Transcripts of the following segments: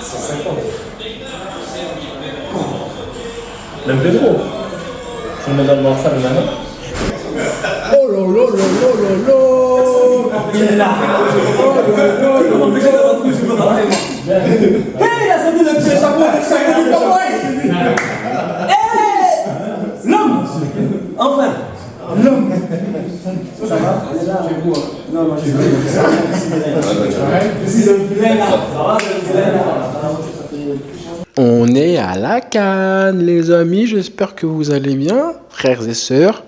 150. Même Pedro. C'est Madame Barça le maintenant. Oh là là là là là là. Il est là. Oh là là là là. Hey, la santé de Pierre Chapeau avec sa gueule de cowboy. Hey, l'homme. Enfin, l'homme. Ça va? Non, non, je suis On est à la Cannes, les amis. J'espère que vous allez bien, frères et sœurs.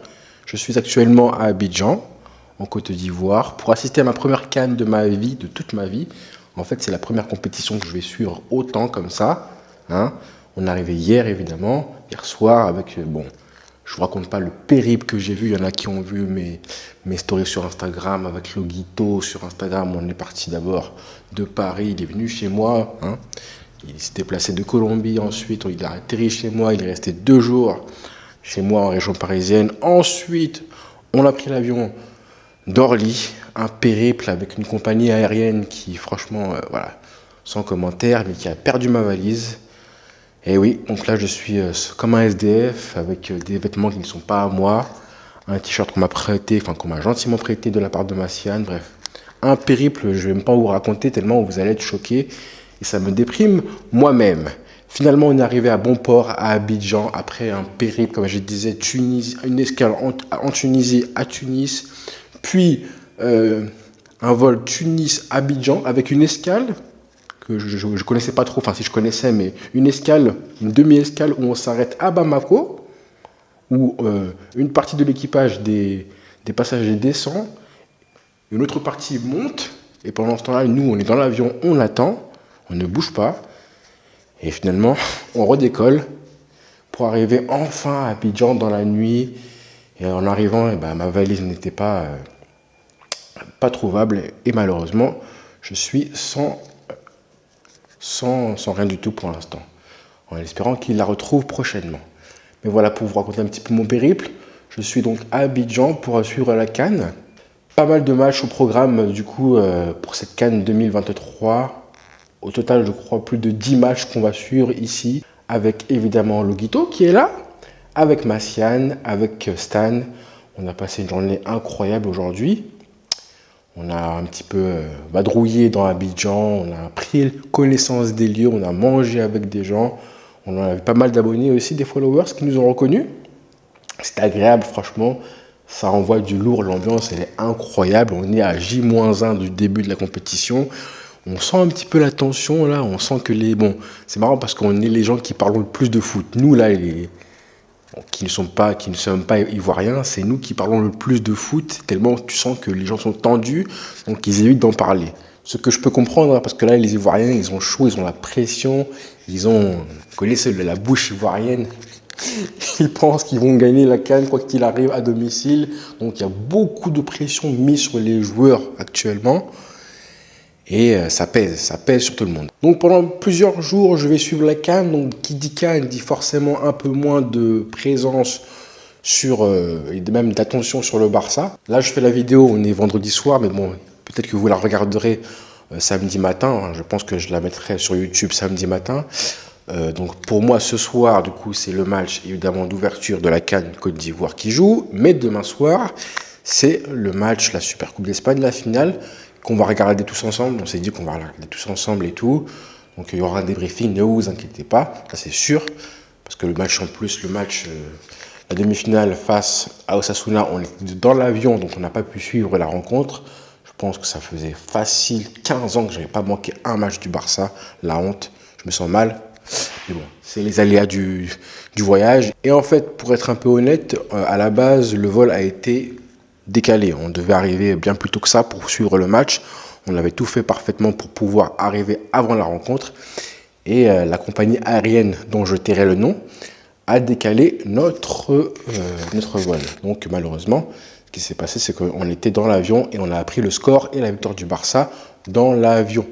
Je suis actuellement à Abidjan, en Côte d'Ivoire, pour assister à ma première Cannes de ma vie, de toute ma vie. En fait, c'est la première compétition que je vais suivre autant comme ça. Hein. On est arrivé hier, évidemment, hier soir, avec... bon, je vous raconte pas le périple que j'ai vu. Il y en a qui ont vu mes stories sur Instagram, avec Loguito sur Instagram. On est parti d'abord de Paris, il est venu chez moi. Hein. Il s'est déplacé de Colombie ensuite, il a atterri chez moi, il est resté 2 jours chez moi en région parisienne. Ensuite, on a pris l'avion d'Orly, un périple avec une compagnie aérienne qui, franchement, voilà, sans commentaire, mais qui a perdu ma valise. Et oui, donc là, je suis comme un SDF avec des vêtements qui ne sont pas à moi, un t-shirt qu'on m'a prêté, enfin qu'on m'a gentiment prêté de la part de Massiane, bref. Un périple, je ne vais même pas vous raconter tellement vous allez être choqués. Et ça me déprime moi-même. Finalement, on est arrivé à bon port, à Abidjan, après un périple, comme je disais, une escale en Tunisie, à Tunis, puis un vol Tunis-Abidjan avec une escale que je ne connaissais pas trop, enfin si je connaissais, mais une escale, une demi-escale où on s'arrête à Bamako, où une partie de l'équipage des passagers descend, une autre partie monte, et pendant ce temps-là, nous, on est dans l'avion, on attend. On ne bouge pas. Et finalement, on redécolle pour arriver enfin à Abidjan dans la nuit. Et en arrivant, ma valise n'était pas trouvable. Et malheureusement, je suis sans rien du tout pour l'instant. En espérant qu'il la retrouve prochainement. Mais voilà, pour vous raconter un petit peu mon périple. Je suis donc à Abidjan pour suivre la Cannes. Pas mal de matchs au programme, du coup, pour cette Cannes 2023. Au total, je crois, plus de 10 matchs qu'on va suivre ici, avec évidemment Loguito qui est là, avec Massiane, avec Stan. On a passé une journée incroyable aujourd'hui. On a un petit peu vadrouillé dans Abidjan, on a pris connaissance des lieux, on a mangé avec des gens. On a eu pas mal d'abonnés aussi, des followers qui nous ont reconnus. C'était agréable, franchement. Ça envoie du lourd, l'ambiance elle est incroyable. On est à J-1 du début de la compétition. On sent un petit peu la tension là, on sent que bon, c'est marrant parce qu'on est les gens qui parlons le plus de foot. Nous là, qui ne sommes pas ivoiriens, c'est nous qui parlons le plus de foot, tellement tu sens que les gens sont tendus, donc ils évitent d'en parler. Ce que je peux comprendre, hein, parce que là, les Ivoiriens, ils ont chaud, ils ont la pression, vous connaissez la bouche ivoirienne, ils pensent qu'ils vont gagner la CAN quoi qu'il arrive à domicile, donc il y a beaucoup de pression mise sur les joueurs actuellement. Et ça pèse sur tout le monde. Donc pendant plusieurs jours, je vais suivre la CAN. Donc qui dit CAN dit forcément un peu moins de présence et même d'attention sur le Barça. Là, je fais la vidéo, on est vendredi soir, mais bon, peut-être que vous la regarderez samedi matin. Hein. Je pense que je la mettrai sur YouTube samedi matin. Donc pour moi, ce soir, du coup, c'est le match évidemment d'ouverture de la CAN Côte d'Ivoire qui joue. Mais demain soir, c'est le match, la Super Coupe d'Espagne, la finale, qu'on va regarder tous ensemble. On s'est dit qu'on va regarder tous ensemble et tout. Donc il y aura un débriefing, ne vous inquiétez pas, ça c'est sûr. Parce que le match en plus, la demi-finale face à Osasuna, on était dans l'avion, donc on n'a pas pu suivre la rencontre. Je pense que ça faisait facile 15 ans que je n'avais pas manqué un match du Barça. La honte, je me sens mal. Mais bon, c'est les aléas du voyage. Et en fait, pour être un peu honnête, à la base, le vol a été décalé. On devait arriver bien plus tôt que ça pour suivre le match. On avait tout fait parfaitement pour pouvoir arriver avant la rencontre. Et la compagnie aérienne dont je tairai le nom a décalé notre vol. Donc malheureusement, ce qui s'est passé, c'est qu'on était dans l'avion et on a appris le score et la victoire du Barça dans l'avion.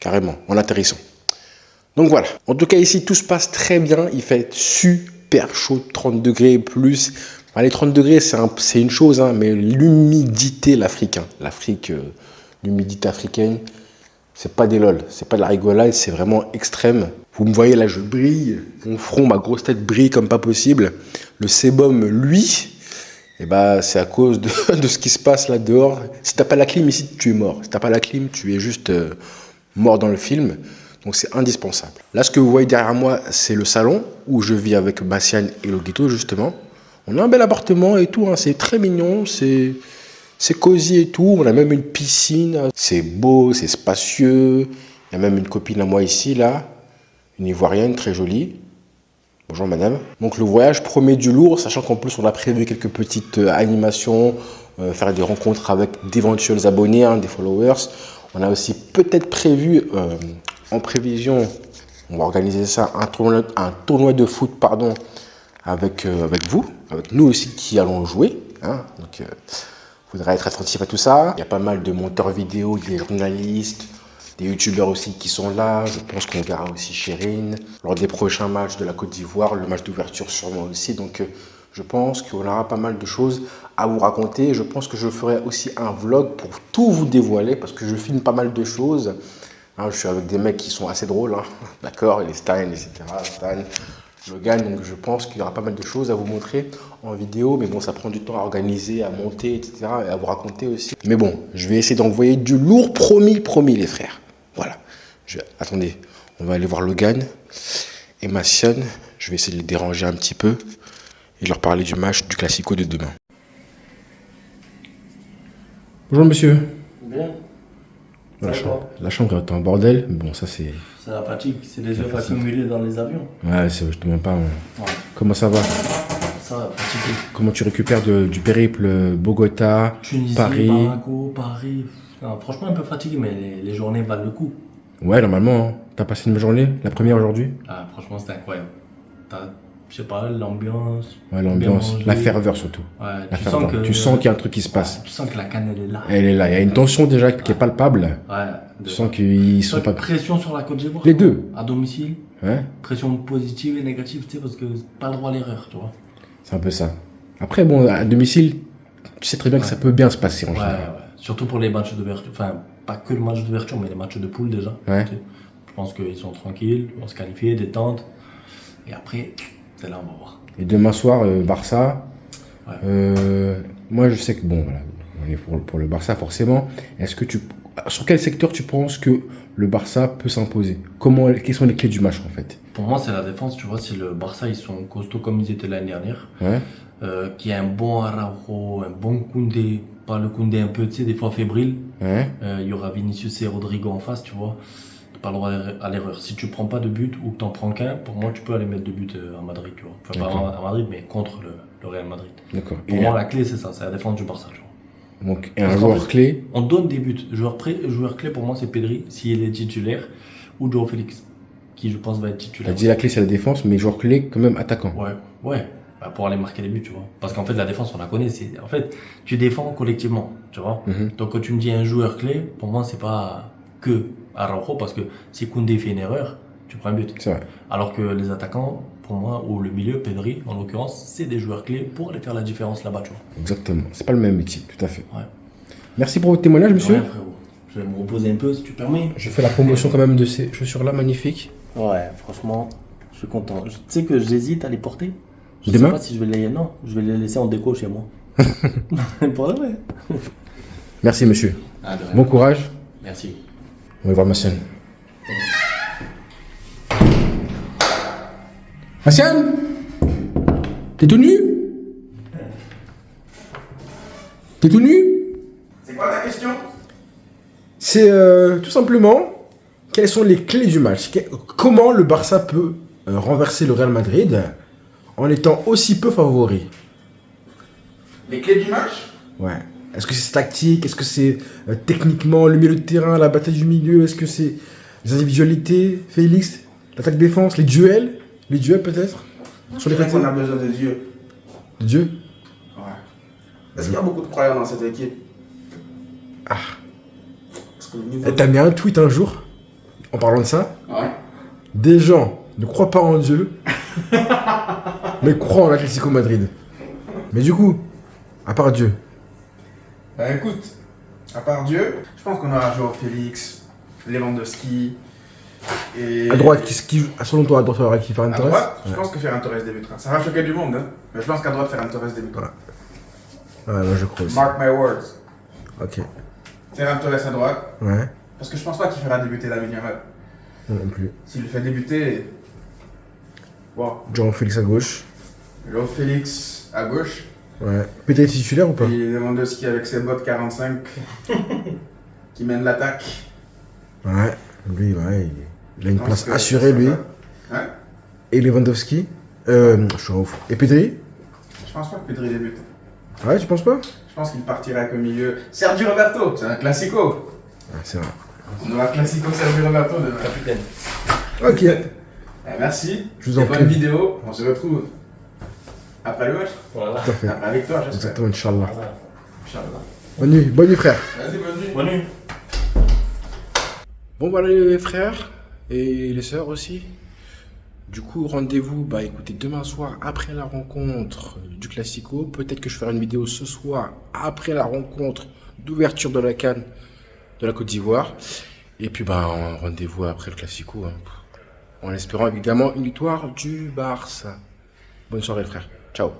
Carrément, en atterrissant. Donc voilà. En tout cas, ici, tout se passe très bien. Il fait super chaud, 30 degrés plus. Les 30 degrés, c'est une chose, hein, mais l'humidité, l'Afrique l'humidité africaine. C'est pas des lol, c'est pas de la rigolade, c'est vraiment extrême. Vous me voyez là, je brille, mon front, ma grosse tête brille comme pas possible. Le sébum, lui, eh ben, c'est à cause de ce qui se passe là dehors. Si t'as pas la clim ici, tu es mort. Si t'as pas la clim, tu es juste mort dans le film. Donc c'est indispensable. Là, ce que vous voyez derrière moi, c'est le salon où je vis avec Bastian et Logito, justement. On a un bel appartement et tout, hein. C'est très mignon, c'est cosy et tout. On a même une piscine. C'est beau, c'est spacieux. Il y a même une copine à moi ici, là. Une Ivoirienne, très jolie. Bonjour madame. Donc le voyage promet du lourd, sachant qu'en plus on a prévu quelques petites animations, faire des rencontres avec d'éventuels abonnés, hein, des followers. On a aussi peut-être prévu, en prévision, on va organiser ça, un tournoi de foot, pardon, avec vous, avec nous aussi qui allons jouer. Hein. Donc il faudra être attentif à tout ça. Il y a pas mal de monteurs vidéo, des journalistes, des youtubeurs aussi qui sont là. Je pense qu'on verra aussi Chérine lors des prochains matchs de la Côte d'Ivoire, le match d'ouverture sûrement aussi. Donc je pense qu'on aura pas mal de choses à vous raconter. Je pense que je ferai aussi un vlog pour tout vous dévoiler parce que je filme pas mal de choses. Hein, je suis avec des mecs qui sont assez drôles, hein. D'accord, les Stein, etc. Stein, Logan, donc je pense qu'il y aura pas mal de choses à vous montrer en vidéo, mais bon, ça prend du temps à organiser, à monter, etc. et à vous raconter aussi. Mais bon, je vais essayer d'envoyer du lourd, promis, promis les frères. Voilà. Attendez, on va aller voir Logan et Massiane. Je vais essayer de les déranger un petit peu et leur parler du match du Classico de demain. Bonjour monsieur. Bien. La chambre est en bordel. Bon, ça c'est... C'est la fatigue, c'est les heures accumulées dans les avions. Ouais, je te mens pas. Ouais. Comment ça va? Ça va, fatigué. Comment tu récupères du périple Bogota, Tunisie, Paris? Bamako, Paris. Non, franchement, un peu fatigué, mais les journées valent le coup. Ouais, normalement. Hein. T'as passé une journée, la première aujourd'hui? Ah, franchement, c'était incroyable. Je sais pas, l'ambiance. Ouais, l'ambiance, la ferveur surtout. Ouais, la ferveur. Tu sens qu'il y a un truc qui se passe. Tu sens que la canne, elle est là. Elle est là. Il y a une tension déjà qui est palpable. Ouais. Tu sens qu'ils sont pas... Pression sur la Côte d'Ivoire. Les deux. À domicile. Ouais. Pression positive et négative, tu sais, parce que pas le droit à l'erreur, tu vois. C'est un peu ça. Après, bon, à domicile, tu sais très bien que ça peut bien se passer en général. Ouais. Surtout pour les matchs d'ouverture. Enfin, pas que le match d'ouverture, mais les matchs de poule déjà. Ouais. Tu sais. Je pense qu'ils sont tranquilles, ils vont se qualifier, détente. Et après, c'est là, on va voir. Et demain soir, Barça. Ouais. Moi, je sais que, bon, voilà, on est pour le Barça, forcément. Sur quel secteur tu penses que le Barça peut s'imposer? Quelles sont les clés du match, en fait? Pour moi, c'est la défense. Tu vois, si le Barça, ils sont costauds comme ils étaient l'année dernière, Ouais. qu'il y a un bon Araujo, un bon Koundé, pas le Koundé un peu, tu sais, des fois fébrile. Ouais. Il y aura Vinicius et Rodrigo en face, tu vois. Pas le droit à l'erreur. Si tu prends pas de but ou que t'en prends qu'un, pour moi, tu peux aller mettre 2 buts à Madrid, tu vois. Enfin, pas à Madrid, mais contre le Real Madrid. D'accord. Pour moi, la clé, c'est ça, c'est la défense du Barça, tu vois. Donc, un joueur clé. On donne des buts. Joueur clé, pour moi, c'est Pedri, s'il est titulaire, ou Joao Félix, qui, je pense, va être titulaire. T'as dit la clé, c'est la défense, mais joueur clé, quand même, attaquant. Ouais. Bah, pour aller marquer des buts, tu vois. Parce qu'en fait, la défense, on la connaît. En fait, tu défends collectivement, tu vois. Donc, quand tu me dis un joueur clé, pour moi, c'est pas que Araujo, parce que si Koundé fait une erreur, tu prends un but. C'est vrai. Alors que les attaquants, pour moi, ou le milieu, Pedri, en l'occurrence, c'est des joueurs clés pour aller faire la différence là-bas, tu vois. Exactement. C'est pas le même métier, tout à fait. Ouais. Merci pour votre témoignage, monsieur. Ouais, frérot. Je vais me reposer un peu, si tu permets. Je fais la promotion quand même de ces chaussures-là, magnifiques. Ouais, franchement, je suis content. Tu sais que j'hésite à les porter. Je Demain? sais pas si je vais les... Non, je vais les laisser en déco chez moi. Pour de vrai. Merci, monsieur. Ah, de rien. Bon courage. Merci. On va voir Massiane. Massiane, t'es tout nu? T'es tout nu? C'est quoi ta question? C'est tout simplement, quelles sont les clés du match? Comment le Barça peut renverser le Real Madrid en étant aussi peu favori? Les clés du match? Ouais. Est-ce que c'est tactique? Est-ce que c'est techniquement le milieu de terrain, la bataille du milieu? Est-ce que c'est les individualités, Félix, l'attaque défense, les duels? Les duels peut-être? Sur les Je côtés? qu'on a besoin de Dieu. De Dieu? Ouais. Est-ce qu'il y a beaucoup de croyants dans cette équipe? Ah. Parce que le niveau... T'as mis un tweet un jour, en parlant de ça. Ouais. Des gens ne croient pas en Dieu, mais croient en l'Atlético Madrid. Mais du coup, à part Dieu. Bah écoute, À part Dieu, je pense qu'on aura Joao Félix, Lewandowski et... À droite, selon toi, à droite, il y aura qui Ferran À Torres? droite, je pense que Ferran Torres débutera. Ça va choquer du monde, hein. Mais je pense qu'à droite, Ferran Torres débutera. Ouais, moi je crois aussi. Mark my words. Ok. Ferran Torres à droite. Ouais. Parce que je pense pas qu'il fera débuter Lamine Yamal. Non plus. S'il le fait débuter... Bon. Joao Félix à gauche. Joao Félix à gauche. Ouais. Pedri titulaire ou pas? Et Lewandowski avec ses bottes 45 qui mène l'attaque. Ouais. Lui, ouais, il a une Je pense place que assurée, ça lui. va. Hein? Et Lewandowski. Je suis ouf. Et Pedri? Je pense pas que Pedri débute. Ouais, tu penses pas? Je pense qu'il partira avec au milieu. Sergio Roberto, c'est un classico. Ah, c'est vrai. On aura classico Sergio Roberto demain. Capitaine. Ok. Merci. Je vous en Et bonne prie. vidéo. On se retrouve après le match. Voilà. Tout à fait. Après la victoire, j'espère. Exactement, Inch'Allah. Voilà. Inch'Allah. Bonne nuit, frère. Vas-y, bonne nuit. Bonne nuit. Bon, voilà les frères et les sœurs aussi. Du coup, rendez-vous, bah écoutez, demain soir, après la rencontre du Classico. Peut-être que je ferai une vidéo ce soir, après la rencontre d'ouverture de la CAN de la Côte d'Ivoire. Et puis, bah, rendez-vous après le Classico. Hein. En espérant évidemment une victoire du Barça. Bonne soirée, les frères. Ciao.